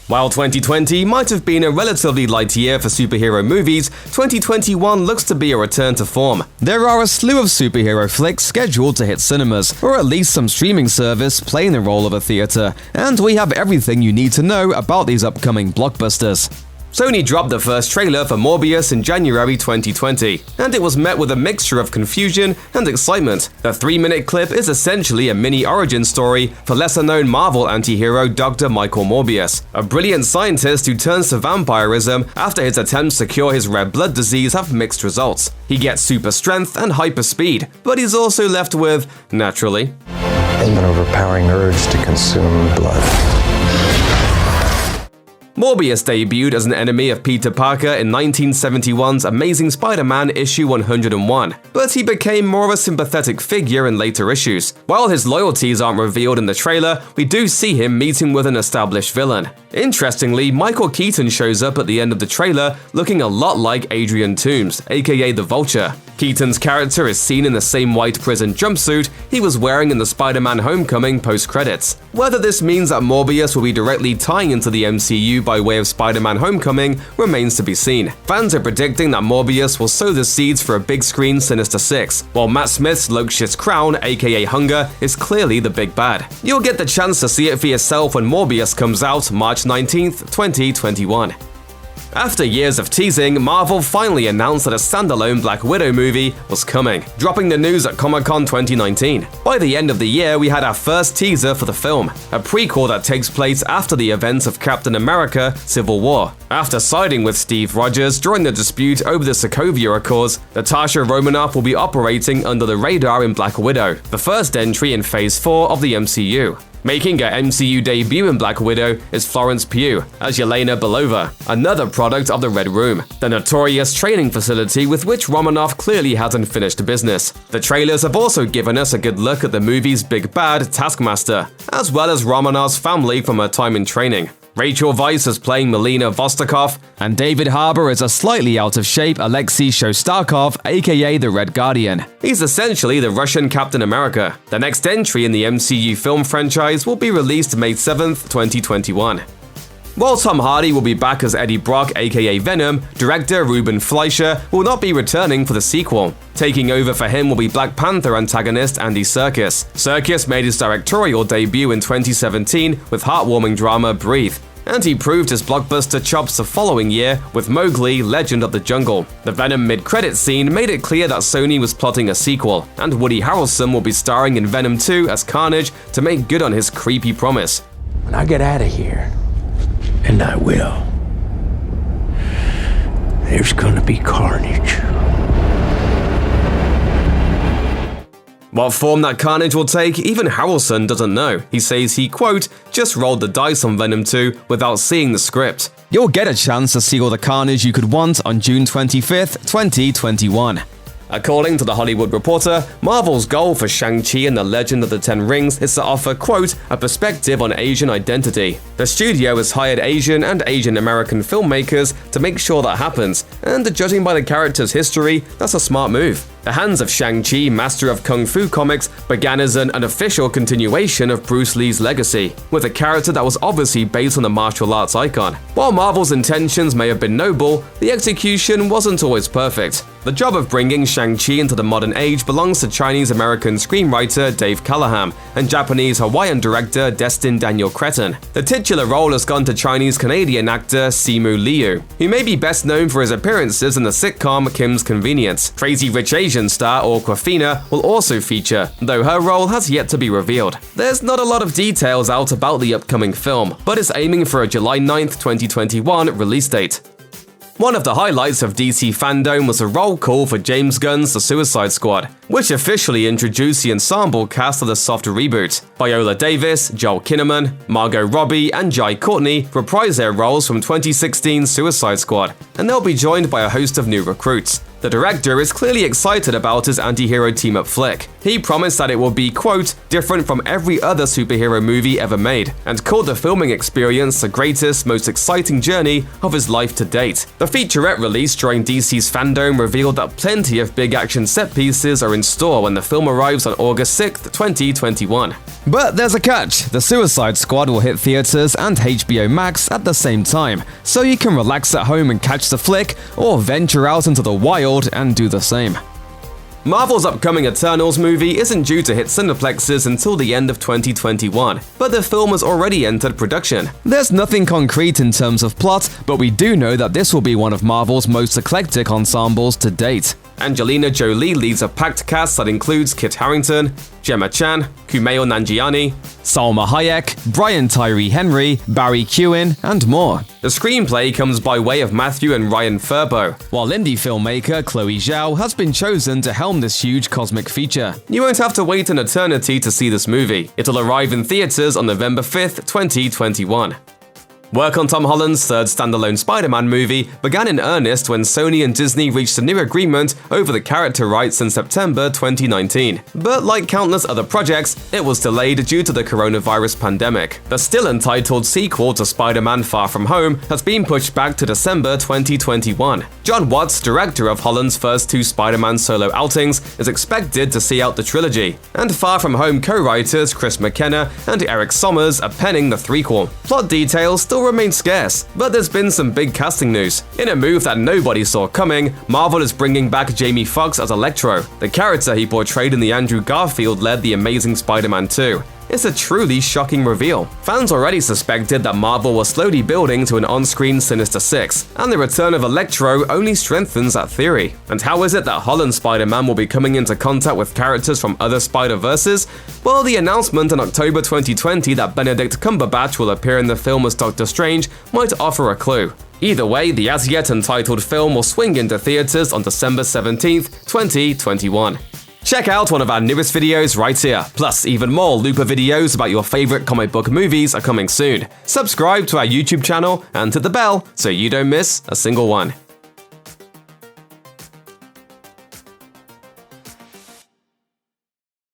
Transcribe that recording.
While 2020 might have been a relatively light year for superhero movies, 2021 looks to be a return to form. There are a slew of superhero flicks scheduled to hit cinemas, or at least some streaming service playing the role of a theater, and we have everything you need to know about these upcoming blockbusters. Sony dropped the first trailer for Morbius in January 2020, and it was met with a mixture of confusion and excitement. The 3-minute clip is essentially a mini origin story for lesser-known Marvel anti-hero Dr. Michael Morbius, a brilliant scientist who turns to vampirism after his attempts to cure his red blood disease have mixed results. He gets super strength and hyper speed, but he's also left with, naturally, an overpowering urge to consume blood. Morbius debuted as an enemy of Peter Parker in 1971's Amazing Spider-Man issue 101, but he became more of a sympathetic figure in later issues. While his loyalties aren't revealed in the trailer, we do see him meeting with an established villain. Interestingly, Michael Keaton shows up at the end of the trailer looking a lot like Adrian Toomes, aka the Vulture. Keaton's character is seen in the same white prison jumpsuit he was wearing in the Spider-Man Homecoming post-credits. Whether this means that Morbius will be directly tying into the MCU by way of Spider-Man Homecoming remains to be seen. Fans are predicting that Morbius will sow the seeds for a big-screen Sinister Six, while Matt Smith's Loxias Crown, aka Hunger, is clearly the big bad. You'll get the chance to see it for yourself when Morbius comes out March 19th, 2021. After years of teasing, Marvel finally announced that a standalone Black Widow movie was coming, dropping the news at Comic-Con 2019. By the end of the year, we had our first teaser for the film, a prequel that takes place after the events of Captain America: Civil War. After siding with Steve Rogers during the dispute over the Sokovia Accords, Natasha Romanoff will be operating under the radar in Black Widow, the first entry in Phase 4 of the MCU. Making her MCU debut in Black Widow is Florence Pugh as Yelena Belova, another product of the Red Room, the notorious training facility with which Romanoff clearly hasn't finished business. The trailers have also given us a good look at the movie's big bad, Taskmaster, as well as Romanoff's family from her time in training. Rachel Weisz is playing Melina Vostokov, and David Harbour is a slightly out-of-shape Alexei Shostakov, aka the Red Guardian. He's essentially the Russian Captain America. The next entry in the MCU film franchise will be released May 7th, 2021. While Tom Hardy will be back as Eddie Brock aka Venom, director Ruben Fleischer will not be returning for the sequel. Taking over for him will be Black Panther antagonist Andy Serkis. Serkis made his directorial debut in 2017 with heartwarming drama Breathe, and he proved his blockbuster chops the following year with Mowgli: Legend of the Jungle. The Venom mid-credits scene made it clear that Sony was plotting a sequel, and Woody Harrelson will be starring in Venom 2 as Carnage to make good on his creepy promise. When I get out of here, and I will, there's gonna be carnage. What form that carnage will take, even Harrelson doesn't know. He says he, quote, just rolled the dice on Venom 2 without seeing the script. You'll get a chance to see all the carnage you could want on June 25th, 2021. According to The Hollywood Reporter, Marvel's goal for Shang-Chi and the Legend of the Ten Rings is to offer, quote, a perspective on Asian identity. The studio has hired Asian and Asian American filmmakers to make sure that happens, and judging by the character's history, that's a smart move. The Hands of Shang-Chi, Master of Kung Fu comics, began as an unofficial continuation of Bruce Lee's legacy, with a character that was obviously based on the martial arts icon. While Marvel's intentions may have been noble, the execution wasn't always perfect. The job of bringing Shang-Chi into the modern age belongs to Chinese-American screenwriter Dave Callaham and Japanese-Hawaiian director Destin Daniel Cretton. The titular role has gone to Chinese-Canadian actor Simu Liu, who may be best known for his appearances in the sitcom Kim's Convenience. Crazy Rich Asian star Awkwafina will also feature, though her role has yet to be revealed. There's not a lot of details out about the upcoming film, but it's aiming for a July 9th, 2021 release date. One of the highlights of DC fandom was a roll call for James Gunn's The Suicide Squad, which officially introduced the ensemble cast of the soft reboot. Viola Davis, Joel Kinnaman, Margot Robbie, and Jai Courtney reprise their roles from 2016's Suicide Squad, and they'll be joined by a host of new recruits. The director is clearly excited about his anti-hero team-up flick. He promised that it will be, quote, different from every other superhero movie ever made, and called the filming experience the greatest, most exciting journey of his life to date. The featurette released during DC's fandom revealed that plenty of big action set pieces are in store when the film arrives on August 6th, 2021. But there's a catch. The Suicide Squad will hit theaters and HBO Max at the same time, so you can relax at home and catch the flick, or venture out into the wild and do the same. Marvel's upcoming Eternals movie isn't due to hit cineplexes until the end of 2021, but the film has already entered production. There's nothing concrete in terms of plot, but we do know that this will be one of Marvel's most eclectic ensembles to date. Angelina Jolie leads a packed cast that includes Kit Harington, Gemma Chan, Kumail Nanjiani, Salma Hayek, Brian Tyree Henry, Barry Keoghan, and more. The screenplay comes by way of Matthew and Ryan Furbo, while indie filmmaker Chloe Zhao has been chosen to helm this huge cosmic feature. You won't have to wait an eternity to see this movie. It'll arrive in theaters on November 5th, 2021. Work on Tom Holland's third standalone Spider-Man movie began in earnest when Sony and Disney reached a new agreement over the character rights in September 2019. But like countless other projects, it was delayed due to the coronavirus pandemic. The still untitled sequel to Spider-Man Far From Home has been pushed back to December 2021. John Watts, director of Holland's first two Spider-Man solo outings, is expected to see out the trilogy. And Far From Home co-writers Chris McKenna and Eric Sommers are penning the threequel. Plot details still remain scarce, but there's been some big casting news. In a move that nobody saw coming, Marvel is bringing back Jamie Foxx as Electro, the character he portrayed in the Andrew Garfield-led The Amazing Spider-Man 2. It's a truly shocking reveal. Fans already suspected that Marvel was slowly building to an on-screen Sinister Six, and the return of Electro only strengthens that theory. And how is it that Holland's Spider-Man will be coming into contact with characters from other Spider-Verses? Well, the announcement in October 2020 that Benedict Cumberbatch will appear in the film as Doctor Strange might offer a clue. Either way, the as-yet untitled film will swing into theaters on December 17th, 2021. Check out one of our newest videos right here. Plus, even more Looper videos about your favorite comic book movies are coming soon. Subscribe to our YouTube channel and hit the bell so you don't miss a single one.